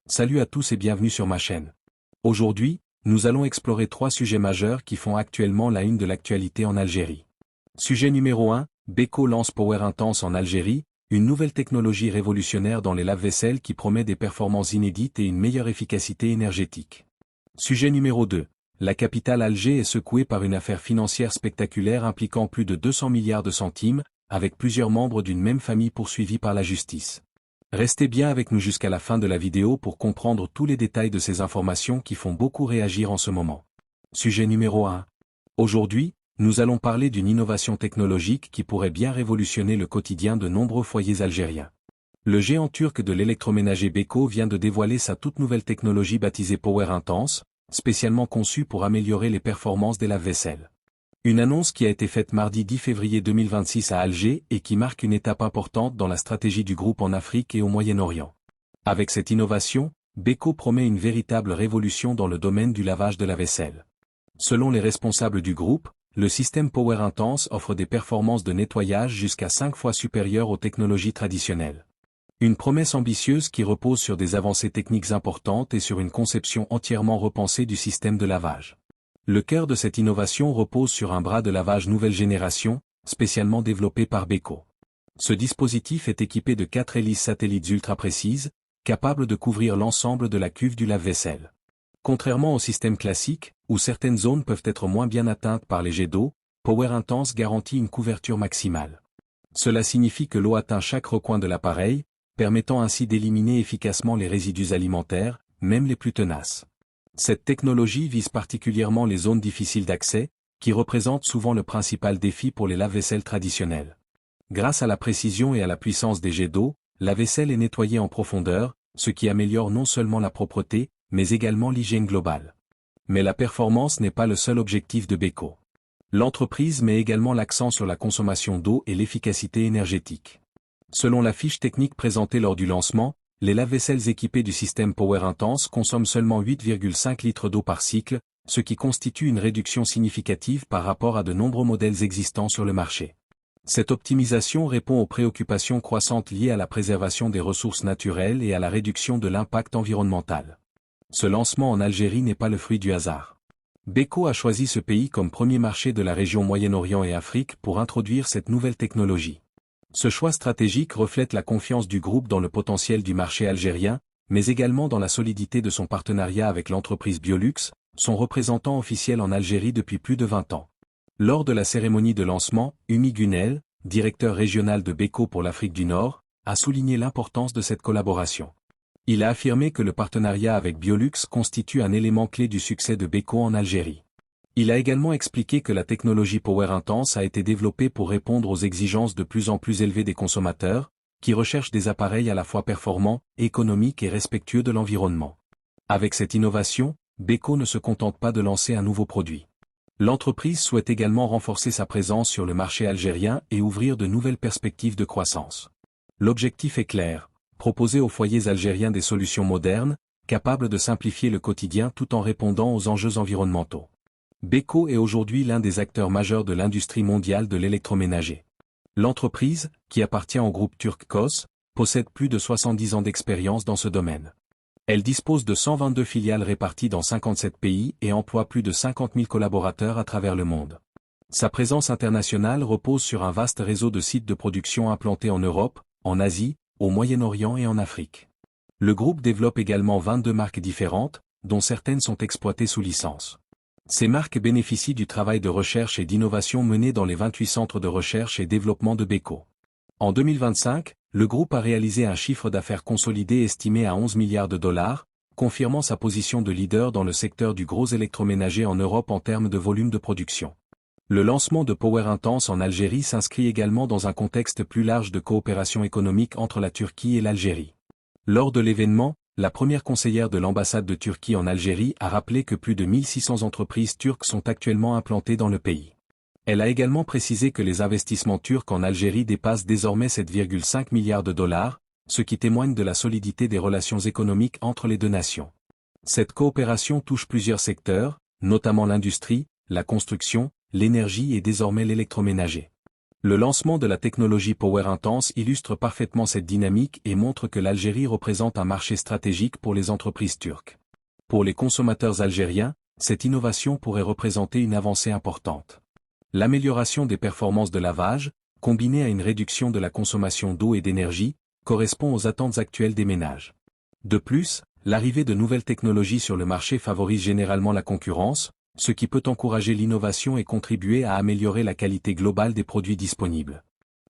Salut à tous et bienvenue sur ma chaîne. Aujourd'hui, nous allons explorer 3 sujets majeurs qui font actuellement la une de l'actualité en Algérie. Sujet numéro 1, Beko lance Power Intense en Algérie, une nouvelle technologie révolutionnaire dans les lave-vaisselle qui promet des performances inédites et une meilleure efficacité énergétique. Sujet numéro 2, la capitale Alger est secouée par une affaire financière spectaculaire impliquant plus de 200 milliards de centimes, avec plusieurs membres d'une même famille poursuivis par la justice. Restez bien avec nous jusqu'à la fin de la vidéo pour comprendre tous les détails de ces informations qui font beaucoup réagir en ce moment. Sujet numéro 1. Aujourd'hui, nous allons parler d'une innovation technologique qui pourrait bien révolutionner le quotidien de nombreux foyers algériens. Le géant turc de l'électroménager Beko vient de dévoiler sa toute nouvelle technologie baptisée Power Intense, spécialement conçue pour améliorer les performances des lave-vaisselle. Une annonce qui a été faite mardi 10 février 2026 à Alger et qui marque une étape importante dans la stratégie du groupe en Afrique et au Moyen-Orient. Avec cette innovation, Beko promet une véritable révolution dans le domaine du lavage de la vaisselle. Selon les responsables du groupe, le système Power Intense offre des performances de nettoyage jusqu'à 5 fois supérieures aux technologies traditionnelles. Une promesse ambitieuse qui repose sur des avancées techniques importantes et sur une conception entièrement repensée du système de lavage. Le cœur de cette innovation repose sur un bras de lavage nouvelle génération, spécialement développé par Beko. Ce dispositif est équipé de 4 hélices satellites ultra précises, capables de couvrir l'ensemble de la cuve du lave-vaisselle. Contrairement au système classique, où certaines zones peuvent être moins bien atteintes par les jets d'eau, Power Intense garantit une couverture maximale. Cela signifie que l'eau atteint chaque recoin de l'appareil, permettant ainsi d'éliminer efficacement les résidus alimentaires, même les plus tenaces. Cette technologie vise particulièrement les zones difficiles d'accès, qui représentent souvent le principal défi pour les lave-vaisselle traditionnels. Grâce à la précision et à la puissance des jets d'eau, la vaisselle est nettoyée en profondeur, ce qui améliore non seulement la propreté, mais également l'hygiène globale. Mais la performance n'est pas le seul objectif de Beko. L'entreprise met également l'accent sur la consommation d'eau et l'efficacité énergétique. Selon la fiche technique présentée lors du lancement, les lave-vaisselles équipés du système Power Intense consomment seulement 8,5 litres d'eau par cycle, ce qui constitue une réduction significative par rapport à de nombreux modèles existants sur le marché. Cette optimisation répond aux préoccupations croissantes liées à la préservation des ressources naturelles et à la réduction de l'impact environnemental. Ce lancement en Algérie n'est pas le fruit du hasard. Beko a choisi ce pays comme premier marché de la région Moyen-Orient et Afrique pour introduire cette nouvelle technologie. Ce choix stratégique reflète la confiance du groupe dans le potentiel du marché algérien, mais également dans la solidité de son partenariat avec l'entreprise Biolux, son représentant officiel en Algérie depuis plus de 20 ans. Lors de la cérémonie de lancement, Umi Gunel, directeur régional de Beko pour l'Afrique du Nord, a souligné l'importance de cette collaboration. Il a affirmé que le partenariat avec Biolux constitue un élément clé du succès de Beko en Algérie. Il a également expliqué que la technologie Power Intense a été développée pour répondre aux exigences de plus en plus élevées des consommateurs, qui recherchent des appareils à la fois performants, économiques et respectueux de l'environnement. Avec cette innovation, Beko ne se contente pas de lancer un nouveau produit. L'entreprise souhaite également renforcer sa présence sur le marché algérien et ouvrir de nouvelles perspectives de croissance. L'objectif est clair, proposer aux foyers algériens des solutions modernes, capables de simplifier le quotidien tout en répondant aux enjeux environnementaux. Beko est aujourd'hui l'un des acteurs majeurs de l'industrie mondiale de l'électroménager. L'entreprise, qui appartient au groupe turc KOS, possède plus de 70 ans d'expérience dans ce domaine. Elle dispose de 122 filiales réparties dans 57 pays et emploie plus de 50 000 collaborateurs à travers le monde. Sa présence internationale repose sur un vaste réseau de sites de production implantés en Europe, en Asie, au Moyen-Orient et en Afrique. Le groupe développe également 22 marques différentes, dont certaines sont exploitées sous licence. Ces marques bénéficient du travail de recherche et d'innovation mené dans les 28 centres de recherche et développement de Beko. En 2025, le groupe a réalisé un chiffre d'affaires consolidé estimé à 11 milliards de dollars, confirmant sa position de leader dans le secteur du gros électroménager en Europe en termes de volume de production. Le lancement de Power Intense en Algérie s'inscrit également dans un contexte plus large de coopération économique entre la Turquie et l'Algérie. Lors de l'événement, la première conseillère de l'ambassade de Turquie en Algérie a rappelé que plus de 1600 entreprises turques sont actuellement implantées dans le pays. Elle a également précisé que les investissements turcs en Algérie dépassent désormais 7,5 milliards de dollars, ce qui témoigne de la solidité des relations économiques entre les deux nations. Cette coopération touche plusieurs secteurs, notamment l'industrie, la construction, l'énergie et désormais l'électroménager. Le lancement de la technologie Power Intense illustre parfaitement cette dynamique et montre que l'Algérie représente un marché stratégique pour les entreprises turques. Pour les consommateurs algériens, cette innovation pourrait représenter une avancée importante. L'amélioration des performances de lavage, combinée à une réduction de la consommation d'eau et d'énergie, correspond aux attentes actuelles des ménages. De plus, l'arrivée de nouvelles technologies sur le marché favorise généralement la concurrence, ce qui peut encourager l'innovation et contribuer à améliorer la qualité globale des produits disponibles.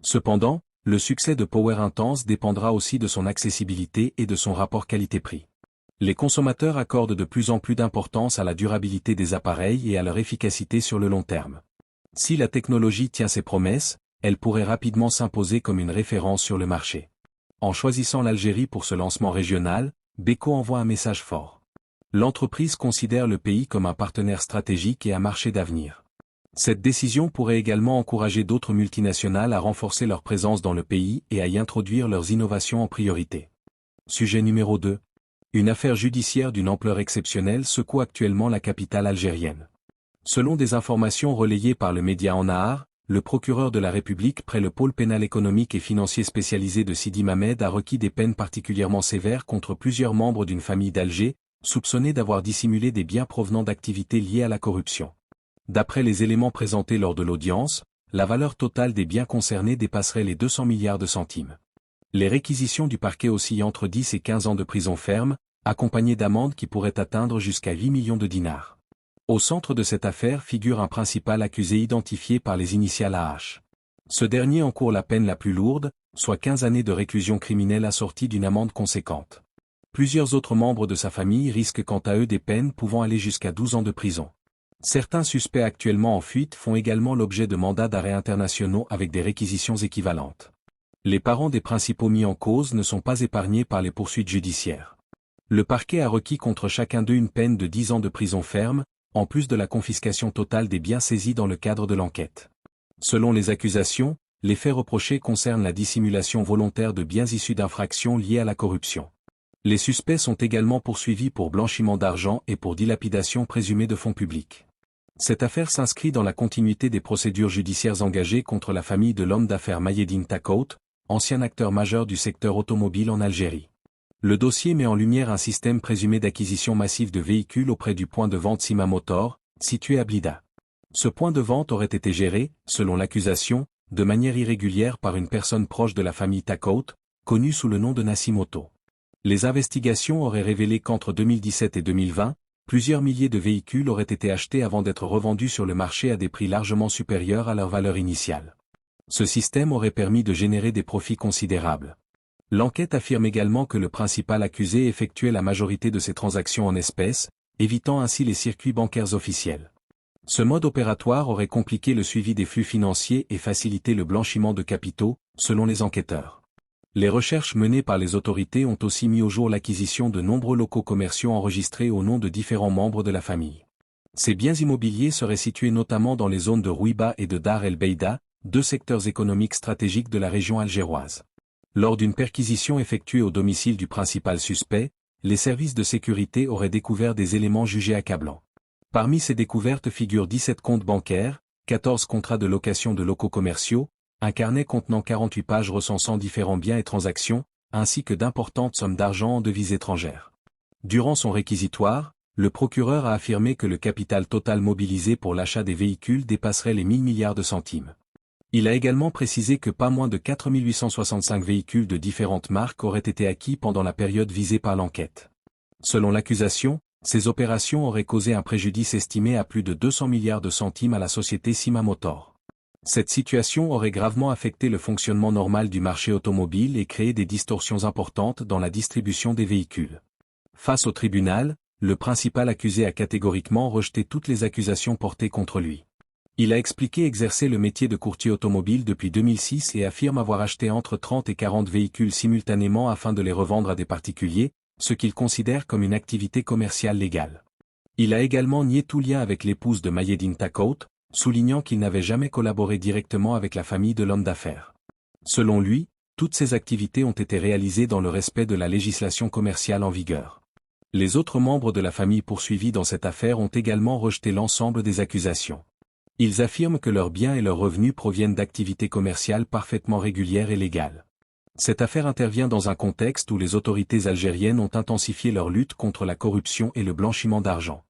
Cependant, le succès de Power Intense dépendra aussi de son accessibilité et de son rapport qualité-prix. Les consommateurs accordent de plus en plus d'importance à la durabilité des appareils et à leur efficacité sur le long terme. Si la technologie tient ses promesses, elle pourrait rapidement s'imposer comme une référence sur le marché. En choisissant l'Algérie pour ce lancement régional, Beko envoie un message fort. L'entreprise considère le pays comme un partenaire stratégique et un marché d'avenir. Cette décision pourrait également encourager d'autres multinationales à renforcer leur présence dans le pays et à y introduire leurs innovations en priorité. Sujet numéro 2. Une affaire judiciaire d'une ampleur exceptionnelle secoue actuellement la capitale algérienne. Selon des informations relayées par le média Annahar, le procureur de la République près le pôle pénal économique et financier spécialisé de Sidi Mamed a requis des peines particulièrement sévères contre plusieurs membres d'une famille d'Alger, soupçonnés d'avoir dissimulé des biens provenant d'activités liées à la corruption. D'après les éléments présentés lors de l'audience, la valeur totale des biens concernés dépasserait les 200 milliards de centimes. Les réquisitions du parquet oscillent entre 10 et 15 ans de prison ferme, accompagnées d'amendes qui pourraient atteindre jusqu'à 8 millions de dinars. Au centre de cette affaire figure un principal accusé identifié par les initiales AH. Ce dernier encourt la peine la plus lourde, soit 15 années de réclusion criminelle assortie d'une amende conséquente. Plusieurs autres membres de sa famille risquent quant à eux des peines pouvant aller jusqu'à 12 ans de prison. Certains suspects actuellement en fuite font également l'objet de mandats d'arrêt internationaux avec des réquisitions équivalentes. Les parents des principaux mis en cause ne sont pas épargnés par les poursuites judiciaires. Le parquet a requis contre chacun d'eux une peine de 10 ans de prison ferme, en plus de la confiscation totale des biens saisis dans le cadre de l'enquête. Selon les accusations, les faits reprochés concernent la dissimulation volontaire de biens issus d'infractions liées à la corruption. Les suspects sont également poursuivis pour blanchiment d'argent et pour dilapidation présumée de fonds publics. Cette affaire s'inscrit dans la continuité des procédures judiciaires engagées contre la famille de l'homme d'affaires Mahiedine Takhout, ancien acteur majeur du secteur automobile en Algérie. Le dossier met en lumière un système présumé d'acquisition massive de véhicules auprès du point de vente Sima Motor, situé à Blida. Ce point de vente aurait été géré, selon l'accusation, de manière irrégulière par une personne proche de la famille Takhout, connue sous le nom de Nassimoto. Les investigations auraient révélé qu'entre 2017 et 2020, plusieurs milliers de véhicules auraient été achetés avant d'être revendus sur le marché à des prix largement supérieurs à leur valeur initiale. Ce système aurait permis de générer des profits considérables. L'enquête affirme également que le principal accusé effectuait la majorité de ses transactions en espèces, évitant ainsi les circuits bancaires officiels. Ce mode opératoire aurait compliqué le suivi des flux financiers et facilité le blanchiment de capitaux, selon les enquêteurs. Les recherches menées par les autorités ont aussi mis au jour l'acquisition de nombreux locaux commerciaux enregistrés au nom de différents membres de la famille. Ces biens immobiliers seraient situés notamment dans les zones de Rouiba et de Dar el-Beida, deux secteurs économiques stratégiques de la région algéroise. Lors d'une perquisition effectuée au domicile du principal suspect, les services de sécurité auraient découvert des éléments jugés accablants. Parmi ces découvertes figurent 17 comptes bancaires, 14 contrats de location de locaux commerciaux, un carnet contenant 48 pages recensant différents biens et transactions, ainsi que d'importantes sommes d'argent en devises étrangères. Durant son réquisitoire, le procureur a affirmé que le capital total mobilisé pour l'achat des véhicules dépasserait les 1000 milliards de centimes. Il a également précisé que pas moins de 4865 véhicules de différentes marques auraient été acquis pendant la période visée par l'enquête. Selon l'accusation, ces opérations auraient causé un préjudice estimé à plus de 200 milliards de centimes à la société Sima Motor. Cette situation aurait gravement affecté le fonctionnement normal du marché automobile et créé des distorsions importantes dans la distribution des véhicules. Face au tribunal, le principal accusé a catégoriquement rejeté toutes les accusations portées contre lui. Il a expliqué exercer le métier de courtier automobile depuis 2006 et affirme avoir acheté entre 30 et 40 véhicules simultanément afin de les revendre à des particuliers, ce qu'il considère comme une activité commerciale légale. Il a également nié tout lien avec l'épouse de Mahiedine Takhout, soulignant qu'il n'avait jamais collaboré directement avec la famille de l'homme d'affaires. Selon lui, toutes ces activités ont été réalisées dans le respect de la législation commerciale en vigueur. Les autres membres de la famille poursuivis dans cette affaire ont également rejeté l'ensemble des accusations. Ils affirment que leurs biens et leurs revenus proviennent d'activités commerciales parfaitement régulières et légales. Cette affaire intervient dans un contexte où les autorités algériennes ont intensifié leur lutte contre la corruption et le blanchiment d'argent.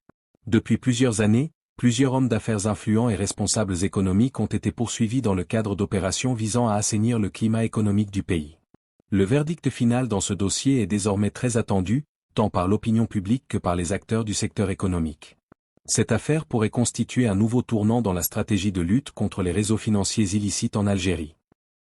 Depuis plusieurs années, plusieurs hommes d'affaires influents et responsables économiques ont été poursuivis dans le cadre d'opérations visant à assainir le climat économique du pays. Le verdict final dans ce dossier est désormais très attendu, tant par l'opinion publique que par les acteurs du secteur économique. Cette affaire pourrait constituer un nouveau tournant dans la stratégie de lutte contre les réseaux financiers illicites en Algérie.